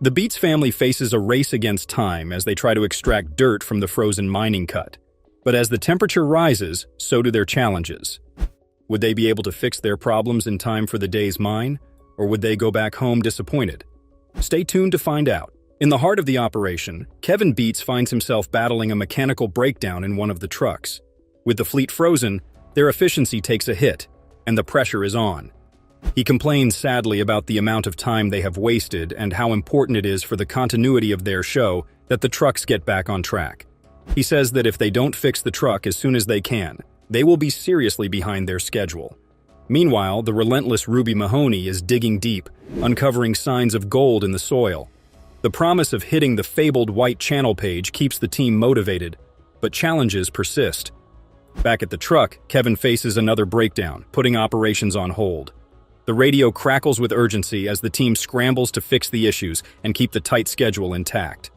The BEETS family faces a race against time as they try to extract dirt from the frozen mining cut. But as the temperature rises, so do their challenges. Would they be able to fix their problems in time for the day's mine, or would they go back home disappointed? Stay tuned to find out. In the heart of the operation, Kevin BEETS finds himself battling a mechanical breakdown in one of the trucks. With the fleet frozen, their efficiency takes a hit, and the pressure is on. He complains sadly about the amount of time they have wasted and how important it is for the continuity of their show that the trucks get back on track. He says that if they don't fix the truck as soon as they can, they will be seriously behind their schedule. Meanwhile, the relentless Ruby Mahoney is digging deep, uncovering signs of gold in the soil. The promise of hitting the fabled white channel page keeps the team motivated, but challenges persist. Back at the truck, Kevin faces another breakdown, putting operations on hold. The radio crackles with urgency as the team scrambles to fix the issues and keep the tight schedule intact.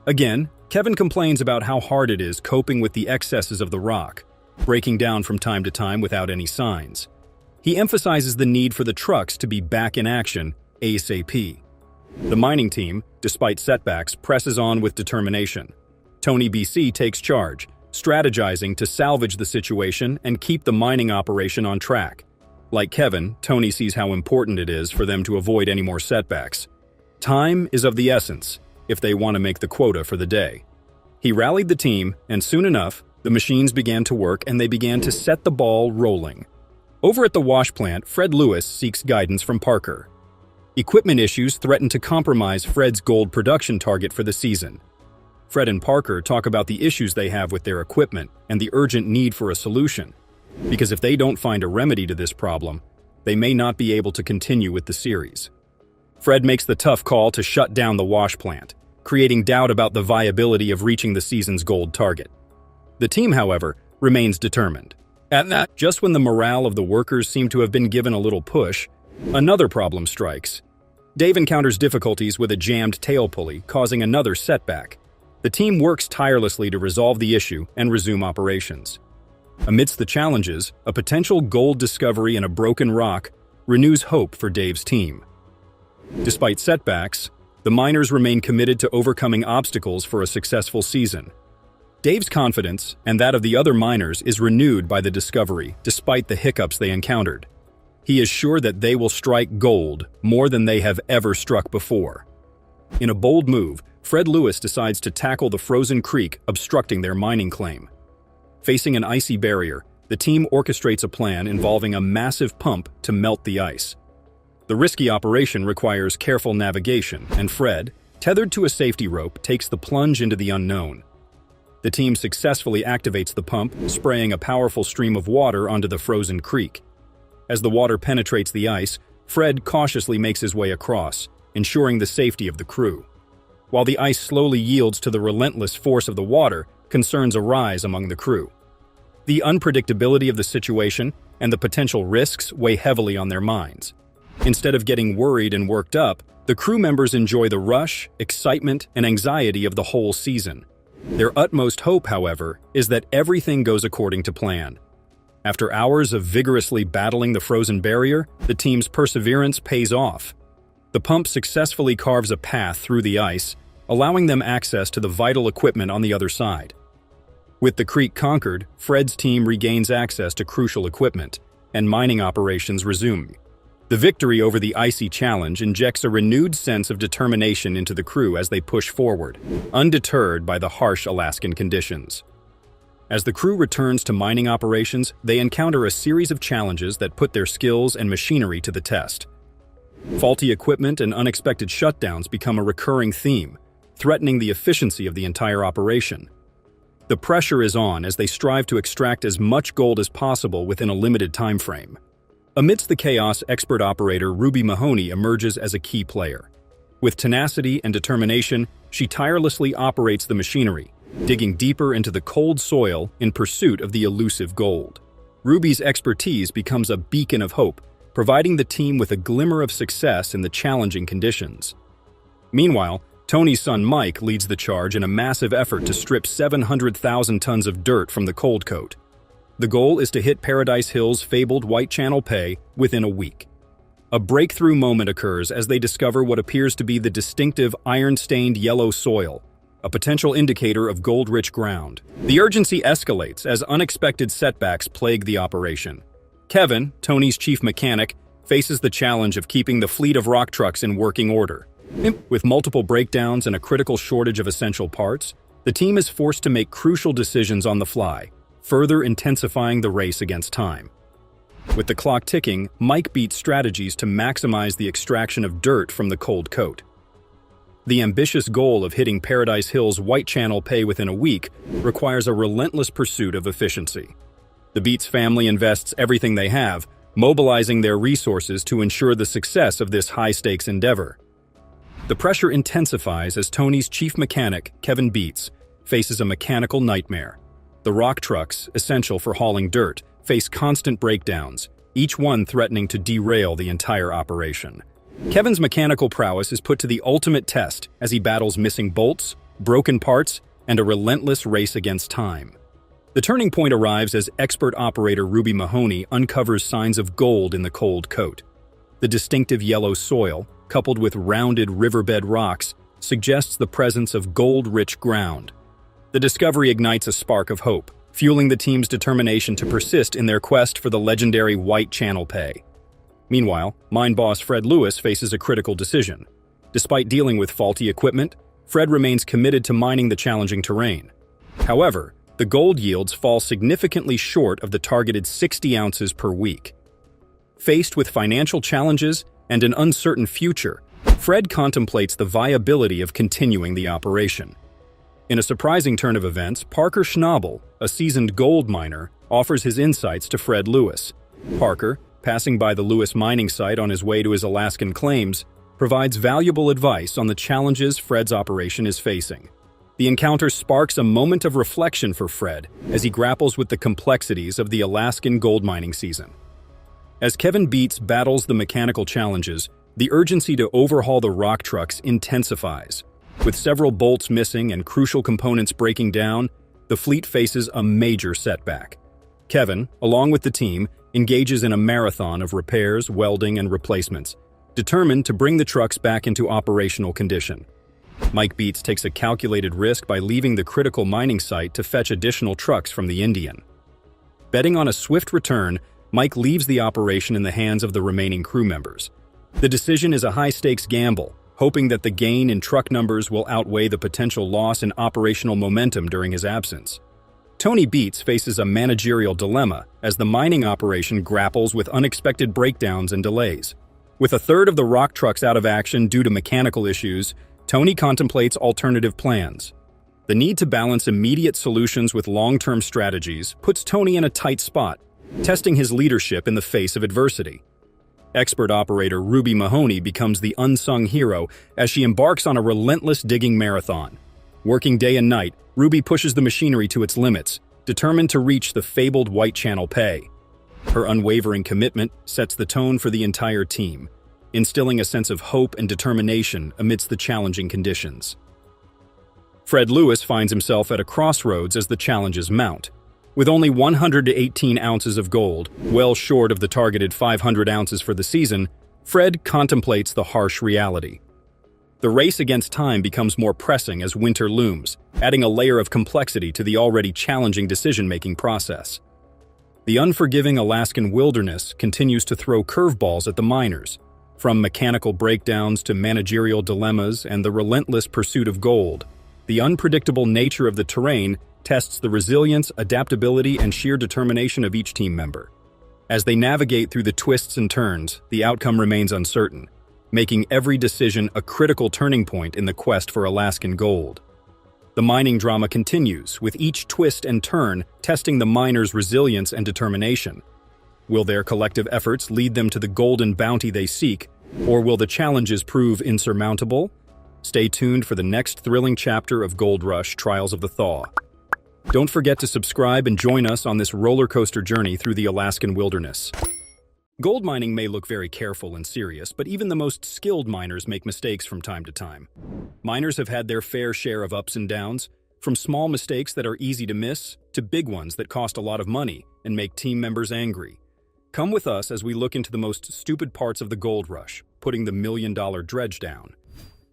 Again, Kevin complains about how hard it is coping with the excesses of the rock, breaking down from time to time without any signs. He emphasizes the need for the trucks to be back in action ASAP. The mining team, despite setbacks, presses on with determination. Tony BC takes charge, strategizing to salvage the situation and keep the mining operation on track. Like Kevin, Tony sees how important it is for them to avoid any more setbacks. Time is of the essence if they want to make the quota for the day. He rallied the team, and soon enough, the machines began to work and they began to set the ball rolling. Over at the wash plant, Fred Lewis seeks guidance from Parker. Equipment issues threaten to compromise Fred's gold production target for the season. Fred and Parker talk about the issues they have with their equipment and the urgent need for a solution. Because if they don't find a remedy to this problem, they may not be able to continue with the series. Fred makes the tough call to shut down the wash plant, creating doubt about the viability of reaching the season's gold target. The team, however, remains determined. Just when the morale of the workers seem to have been given a little push, another problem strikes. Dave encounters difficulties with a jammed tail pulley, causing another setback. The team works tirelessly to resolve the issue and resume operations. Amidst the challenges, a potential gold discovery in a broken rock renews hope for Dave's team. Despite setbacks, the miners remain committed to overcoming obstacles for a successful season. Dave's confidence, and that of the other miners, is renewed by the discovery, despite the hiccups they encountered. He is sure that they will strike gold more than they have ever struck before. In a bold move, Fred Lewis decides to tackle the frozen creek obstructing their mining claim. Facing an icy barrier, the team orchestrates a plan involving a massive pump to melt the ice. The risky operation requires careful navigation, and Fred, tethered to a safety rope, takes the plunge into the unknown. The team successfully activates the pump, spraying a powerful stream of water onto the frozen creek. As the water penetrates the ice, Fred cautiously makes his way across, ensuring the safety of the crew. While the ice slowly yields to the relentless force of the water, concerns arise among the crew. The unpredictability of the situation and the potential risks weigh heavily on their minds. Instead of getting worried and worked up, the crew members enjoy the rush, excitement, and anxiety of the whole season. Their utmost hope, however, is that everything goes according to plan. After hours of vigorously battling the frozen barrier, the team's perseverance pays off. The pump successfully carves a path through the ice, allowing them access to the vital equipment on the other side. With the creek conquered, Fred's team regains access to crucial equipment, and mining operations resume. The victory over the icy challenge injects a renewed sense of determination into the crew as they push forward, undeterred by the harsh Alaskan conditions. As the crew returns to mining operations, they encounter a series of challenges that put their skills and machinery to the test. Faulty equipment and unexpected shutdowns become a recurring theme, threatening the efficiency of the entire operation. The pressure is on as they strive to extract as much gold as possible within a limited time frame. Amidst the chaos, expert operator Ruby Mahoney emerges as a key player. With tenacity and determination, she tirelessly operates the machinery, digging deeper into the cold soil in pursuit of the elusive gold. Ruby's expertise becomes a beacon of hope, providing the team with a glimmer of success in the challenging conditions. Meanwhile, Tony's son Mike leads the charge in a massive effort to strip 700,000 tons of dirt from the cold coat. The goal is to hit Paradise Hill's fabled White Channel Pay within a week. A breakthrough moment occurs as they discover what appears to be the distinctive iron-stained yellow soil, a potential indicator of gold-rich ground. The urgency escalates as unexpected setbacks plague the operation. Kevin, Tony's chief mechanic, faces the challenge of keeping the fleet of rock trucks in working order. With multiple breakdowns and a critical shortage of essential parts, the team is forced to make crucial decisions on the fly, further intensifying the race against time. With the clock ticking, Mike beats strategies to maximize the extraction of dirt from the cold coat. The ambitious goal of hitting Paradise Hill's White Channel pay within a week requires a relentless pursuit of efficiency. The BEETS family invests everything they have, mobilizing their resources to ensure the success of this high-stakes endeavor. The pressure intensifies as Tony's chief mechanic, Kevin Beets, faces a mechanical nightmare. The rock trucks, essential for hauling dirt, face constant breakdowns, each one threatening to derail the entire operation. Kevin's mechanical prowess is put to the ultimate test as he battles missing bolts, broken parts, and a relentless race against time. The turning point arrives as expert operator Ruby Mahoney uncovers signs of gold in the cold coat. The distinctive yellow soil, coupled with rounded riverbed rocks, suggests the presence of gold-rich ground. The discovery ignites a spark of hope, fueling the team's determination to persist in their quest for the legendary White Channel pay. Meanwhile, mine boss Fred Lewis faces a critical decision. Despite dealing with faulty equipment, Fred remains committed to mining the challenging terrain. However, the gold yields fall significantly short of the targeted 60 ounces per week. Faced with financial challenges and an uncertain future, Fred contemplates the viability of continuing the operation. In a surprising turn of events, Parker Schnabel, a seasoned gold miner, offers his insights to Fred Lewis. Parker, passing by the Lewis mining site on his way to his Alaskan claims, provides valuable advice on the challenges Fred's operation is facing. The encounter sparks a moment of reflection for Fred as he grapples with the complexities of the Alaskan gold mining season. As Kevin Beets battles the mechanical challenges, the urgency to overhaul the rock trucks intensifies. With several bolts missing and crucial components breaking down, the fleet faces a major setback. Kevin, along with the team, engages in a marathon of repairs, welding, and replacements, determined to bring the trucks back into operational condition. Mike Beets takes a calculated risk by leaving the critical mining site to fetch additional trucks from the Indian. Betting on a swift return, Mike leaves the operation in the hands of the remaining crew members. The decision is a high-stakes gamble, hoping that the gain in truck numbers will outweigh the potential loss in operational momentum during his absence. Tony Beets faces a managerial dilemma as the mining operation grapples with unexpected breakdowns and delays. With a third of the rock trucks out of action due to mechanical issues, Tony contemplates alternative plans. The need to balance immediate solutions with long-term strategies puts Tony in a tight spot, testing his leadership in the face of adversity. Expert operator Ruby Mahoney becomes the unsung hero as she embarks on a relentless digging marathon. Working day and night, Ruby pushes the machinery to its limits, determined to reach the fabled White Channel pay. Her unwavering commitment sets the tone for the entire team, instilling a sense of hope and determination amidst the challenging conditions. Fred Lewis finds himself at a crossroads as the challenges mount. With only 118 ounces of gold, well short of the targeted 500 ounces for the season, Fred contemplates the harsh reality. The race against time becomes more pressing as winter looms, adding a layer of complexity to the already challenging decision-making process. The unforgiving Alaskan wilderness continues to throw curveballs at the miners, from mechanical breakdowns to managerial dilemmas and the relentless pursuit of gold. The unpredictable nature of the terrain tests the resilience, adaptability, and sheer determination of each team member. As they navigate through the twists and turns, the outcome remains uncertain, making every decision a critical turning point in the quest for Alaskan gold. The mining drama continues, with each twist and turn testing the miners' resilience and determination. Will their collective efforts lead them to the golden bounty they seek, or will the challenges prove insurmountable? Stay tuned for the next thrilling chapter of Gold Rush: Trials of the Thaw. Don't forget to subscribe and join us on this roller coaster journey through the Alaskan wilderness. Gold mining may look very careful and serious, but even the most skilled miners make mistakes from time to time. Miners have had their fair share of ups and downs, from small mistakes that are easy to miss to big ones that cost a lot of money and make team members angry. Come with us as we look into the most stupid parts of the gold rush, putting the million-dollar dredge down.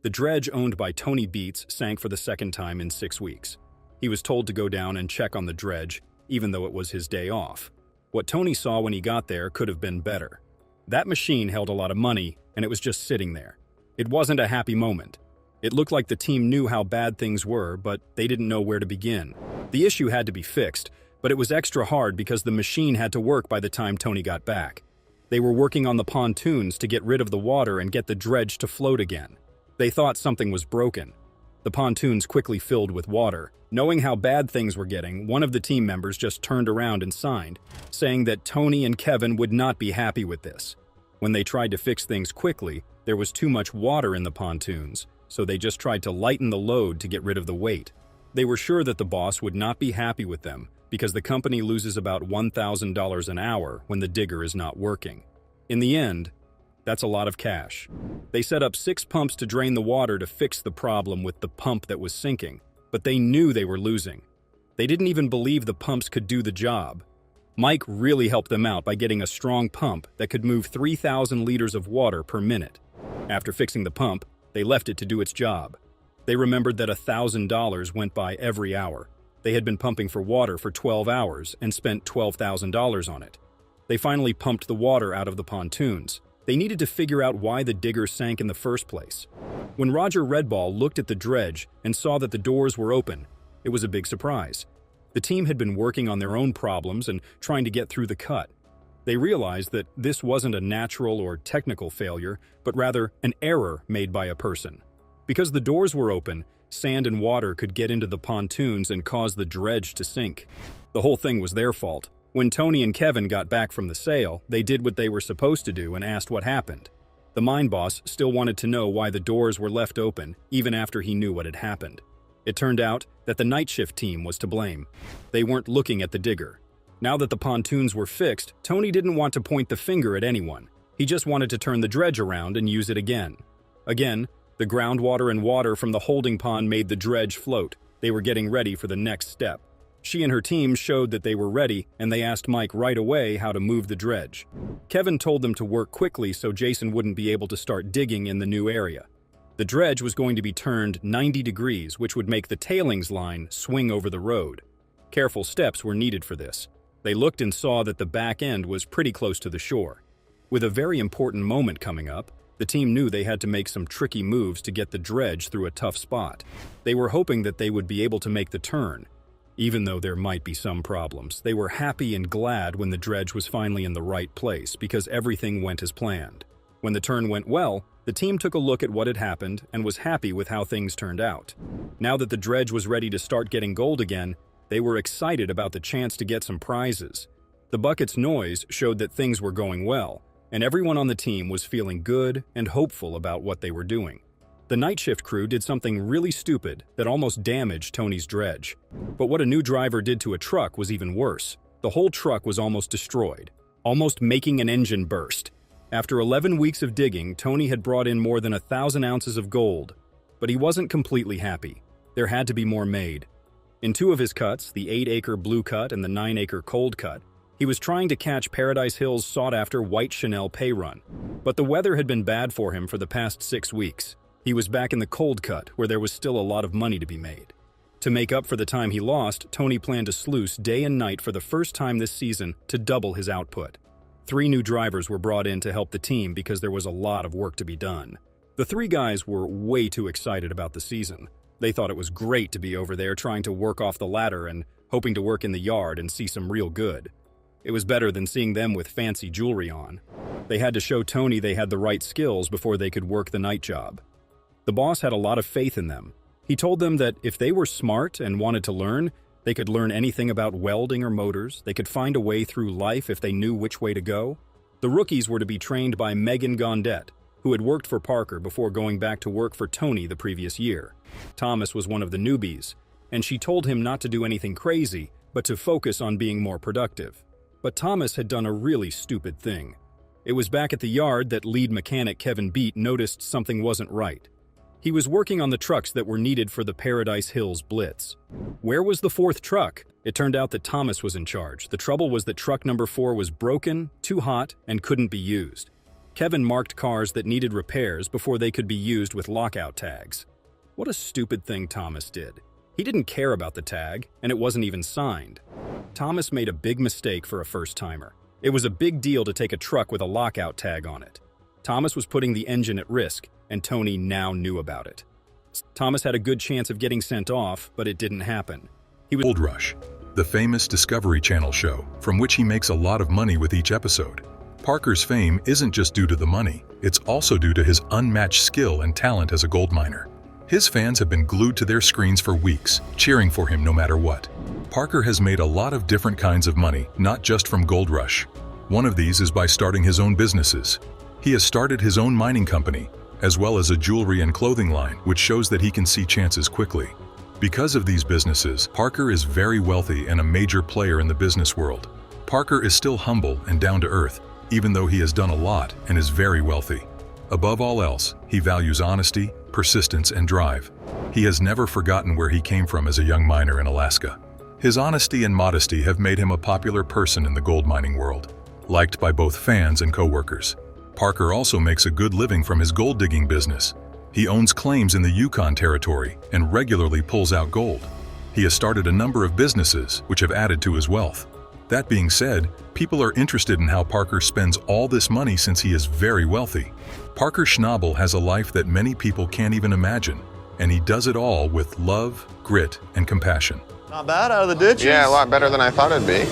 The dredge owned by Tony BEETS sank for the second time in 6 weeks. He was told to go down and check on the dredge, even though it was his day off. What Tony saw when he got there could have been better. That machine held a lot of money, and it was just sitting there. It wasn't a happy moment. It looked like the team knew how bad things were, but they didn't know where to begin. The issue had to be fixed, but it was extra hard because the machine had to work by the time Tony got back. They were working on the pontoons to get rid of the water and get the dredge to float again. They thought something was broken. The pontoons quickly filled with water. Knowing how bad things were getting, one of the team members just turned around and signed, saying that Tony and Kevin would not be happy with this. When they tried to fix things quickly, there was too much water in the pontoons, so they just tried to lighten the load to get rid of the weight. They were sure that the boss would not be happy with them because the company loses about $1,000 an hour when the digger is not working. In the end, that's a lot of cash. They set up 6 pumps to drain the water to fix the problem with the pump that was sinking, but they knew they were losing. They didn't even believe the pumps could do the job. Mike really helped them out by getting a strong pump that could move 3,000 liters of water per minute. After fixing the pump, they left it to do its job. They remembered that $1,000 went by every hour. They had been pumping for water for 12 hours and spent $12,000 on it. They finally pumped the water out of the pontoons. They needed to figure out why the digger sank in the first place. When Roger Redball looked at the dredge and saw that the doors were open, it was a big surprise. The team had been working on their own problems and trying to get through the cut. They realized that this wasn't a natural or technical failure, but rather an error made by a person. Because the doors were open, sand and water could get into the pontoons and cause the dredge to sink. The whole thing was their fault. When Tony and Kevin got back from the sale, they did what they were supposed to do and asked what happened. The mine boss still wanted to know why the doors were left open, even after he knew what had happened. It turned out that the night shift team was to blame. They weren't looking at the digger. Now that the pontoons were fixed, Tony didn't want to point the finger at anyone. He just wanted to turn the dredge around and use it again. Again, the groundwater and water from the holding pond made the dredge float. They were getting ready for the next step. She and her team showed that they were ready, and they asked Mike right away how to move the dredge. Kevin told them to work quickly so Jason wouldn't be able to start digging in the new area. The dredge was going to be turned 90 degrees, which would make the tailings line swing over the road. Careful steps were needed for this. They looked and saw that the back end was pretty close to the shore. With a very important moment coming up, the team knew they had to make some tricky moves to get the dredge through a tough spot. They were hoping that they would be able to make the turn. Even though there might be some problems, they were happy and glad when the dredge was finally in the right place because everything went as planned. When the turn went well, the team took a look at what had happened and was happy with how things turned out. Now that the dredge was ready to start getting gold again, they were excited about the chance to get some prizes. The bucket's noise showed that things were going well, and everyone on the team was feeling good and hopeful about what they were doing. The night shift crew did something really stupid that almost damaged Tony's dredge. But what a new driver did to a truck was even worse. The whole truck was almost destroyed, almost making an engine burst. After 11 weeks of digging, Tony had brought in more than 1,000 ounces of gold. But he wasn't completely happy. There had to be more made. In 2 of his cuts, the 8-acre blue cut and the 9-acre cold cut, he was trying to catch Paradise Hill's sought-after white Chanel pay run. But the weather had been bad for him for the past 6 weeks. He was back in the cold cut, where there was still a lot of money to be made. To make up for the time he lost, Tony planned to sluice day and night for the first time this season to double his output. 3 new drivers were brought in to help the team because there was a lot of work to be done. The 3 guys were way too excited about the season. They thought it was great to be over there trying to work off the ladder and hoping to work in the yard and see some real good. It was better than seeing them with fancy jewelry on. They had to show Tony they had the right skills before they could work the night job. The boss had a lot of faith in them. He told them that if they were smart and wanted to learn, they could learn anything about welding or motors. They could find a way through life if they knew which way to go. The rookies were to be trained by Megan Gondet, who had worked for Parker before going back to work for Tony the previous year. Thomas was one of the newbies, and she told him not to do anything crazy, but to focus on being more productive. But Thomas had done a really stupid thing. It was back at the yard that lead mechanic Kevin Beat noticed something wasn't right. He was working on the trucks that were needed for the Paradise Hills Blitz. Where was the fourth truck? It turned out that Thomas was in charge. The trouble was that truck number 4 was broken, too hot, and couldn't be used. Kevin marked cars that needed repairs before they could be used with lockout tags. What a stupid thing Thomas did. He didn't care about the tag, and it wasn't even signed. Thomas made a big mistake for a first-timer. It was a big deal to take a truck with a lockout tag on it. Thomas was putting the engine at risk, and Tony now knew about it. Thomas had a good chance of getting sent off, but it didn't happen. Gold Rush, the famous Discovery Channel show, from which he makes a lot of money with each episode. Parker's fame isn't just due to the money, it's also due to his unmatched skill and talent as a gold miner. His fans have been glued to their screens for weeks, cheering for him no matter what. Parker has made a lot of different kinds of money, not just from Gold Rush. One of these is by starting his own businesses. He has started his own mining company, as well as a jewelry and clothing line, which shows that he can see chances quickly. Because of these businesses, Parker is very wealthy and a major player in the business world. Parker is still humble and down to earth, even though he has done a lot and is very wealthy. Above all else, he values honesty, persistence, and drive. He has never forgotten where he came from as a young miner in Alaska. His honesty and modesty have made him a popular person in the gold mining world, liked by both fans and co-workers. Parker also makes a good living from his gold digging business. He owns claims in the Yukon Territory and regularly pulls out gold. He has started a number of businesses which have added to his wealth. That being said, people are interested in how Parker spends all this money since he is very wealthy. Parker Schnabel has a life that many people can't even imagine, and he does it all with love, grit, and compassion. Not bad out of the ditches. Yeah, a lot better than I thought it'd be.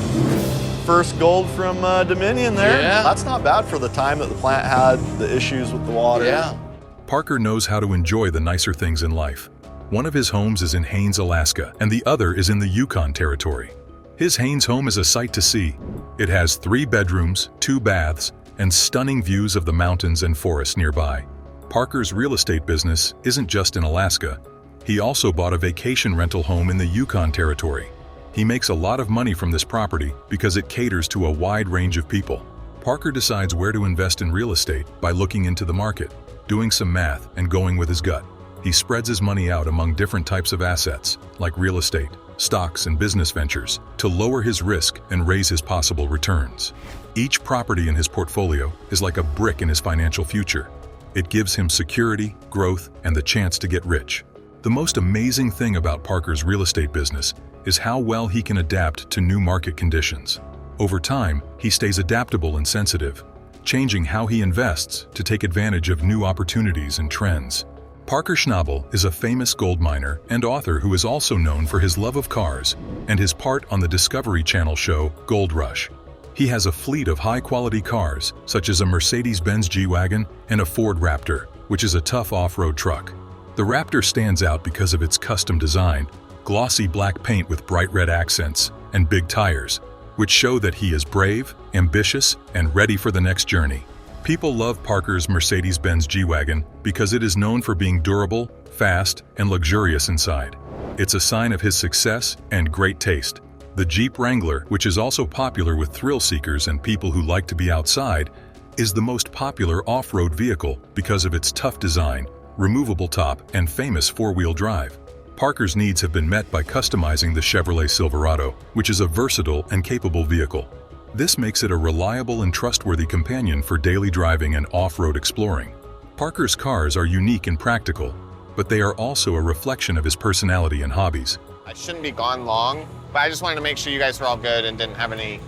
First gold from Dominion there. Yeah. That's not bad for the time that the plant had the issues with the water. Yeah. Parker knows how to enjoy the nicer things in life. One of his homes is in Haines, Alaska, and the other is in the Yukon Territory. His Haines home is a sight to see. It has 3 bedrooms, 2 baths, and stunning views of the mountains and forests nearby. Parker's real estate business isn't just in Alaska. He also bought a vacation rental home in the Yukon Territory. He makes a lot of money from this property because it caters to a wide range of people. Parker decides where to invest in real estate by looking into the market, doing some math, and going with his gut. He spreads his money out among different types of assets, like real estate, stocks, and business ventures, to lower his risk and raise his possible returns. Each property in his portfolio is like a brick in his financial future. It gives him security, growth, and the chance to get rich. The most amazing thing about Parker's real estate business is how well he can adapt to new market conditions. Over time, he stays adaptable and sensitive, changing how he invests to take advantage of new opportunities and trends. Parker Schnabel is a famous gold miner and author who is also known for his love of cars and his part on the Discovery Channel show Gold Rush. He has a fleet of high-quality cars, such as a Mercedes-Benz G-Wagon and a Ford Raptor, which is a tough off-road truck. The Raptor stands out because of its custom design, glossy black paint with bright red accents, and big tires, which show that he is brave, ambitious, and ready for the next journey. People love Parker's Mercedes-Benz G-Wagon because it is known for being durable, fast, and luxurious inside. It's a sign of his success and great taste. The Jeep Wrangler, which is also popular with thrill seekers and people who like to be outside, is the most popular off-road vehicle because of its tough design, removable top, and famous four-wheel drive. Parker's needs have been met by customizing the Chevrolet Silverado, which is a versatile and capable vehicle. This makes it a reliable and trustworthy companion for daily driving and off-road exploring. Parker's cars are unique and practical, but they are also a reflection of his personality and hobbies. I shouldn't be gone long, but I just wanted to make sure you guys were all good and didn't have any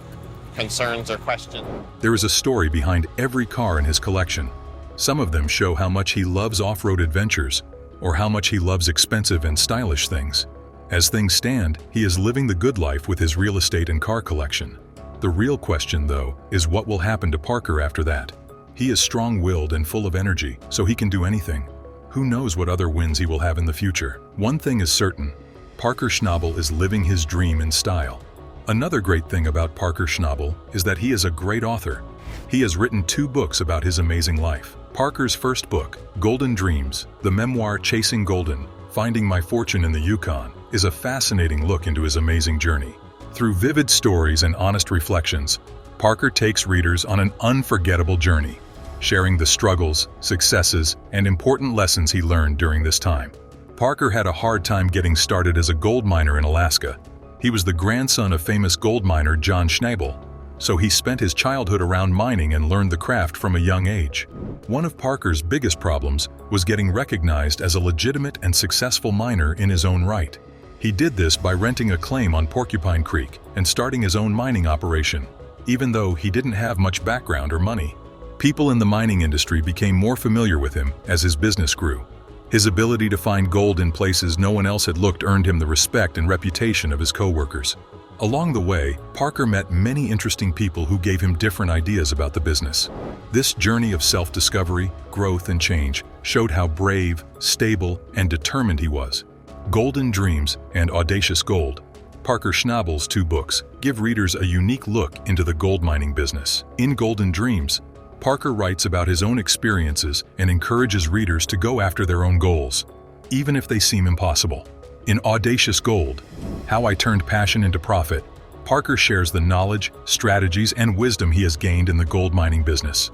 concerns or questions. There is a story behind every car in his collection. Some of them show how much he loves off-road adventures, or how much he loves expensive and stylish things. As things stand, he is living the good life with his real estate and car collection. The real question, though, is what will happen to Parker after that. He is strong-willed and full of energy, so he can do anything. Who knows what other wins he will have in the future? One thing is certain: Parker Schnabel is living his dream in style. Another great thing about Parker Schnabel is that he is a great author. He has written 2 books about his amazing life. Parker's first book, Golden Dreams, the memoir Chasing Golden, Finding My Fortune in the Yukon, is a fascinating look into his amazing journey. Through vivid stories and honest reflections, Parker takes readers on an unforgettable journey. sharing the struggles, successes, and important lessons he learned during this time. Parker had a hard time getting started as a gold miner in Alaska. He was the grandson of famous gold miner John Schnabel, so he spent his childhood around mining and learned the craft from a young age. One of Parker's biggest problems was getting recognized as a legitimate and successful miner in his own right. He did this by renting a claim on Porcupine Creek and starting his own mining operation, even though he didn't have much background or money. People in the mining industry became more familiar with him as his business grew. His ability to find gold in places no one else had looked earned him the respect and reputation of his co-workers. Along the way, Parker met many interesting people who gave him different ideas about the business. This journey of self-discovery, growth, and change showed how brave, stable, and determined he was. Golden Dreams and Audacious Gold, Parker Schnabel's 2 books, give readers a unique look into the gold mining business. In Golden Dreams, Parker writes about his own experiences and encourages readers to go after their own goals, even if they seem impossible. In Audacious Gold, How I Turned Passion into Profit, Parker shares the knowledge, strategies, and wisdom he has gained in the gold mining business.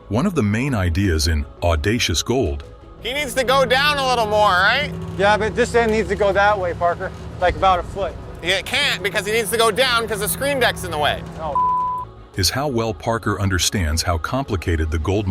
One of the main ideas in Audacious Gold. He needs to go down a little more, right? Yeah, but this end needs to go that way, Parker. Like about a foot. It can't because he needs to go down because the screen deck's in the way. Oh. Is how well Parker understands how complicated the gold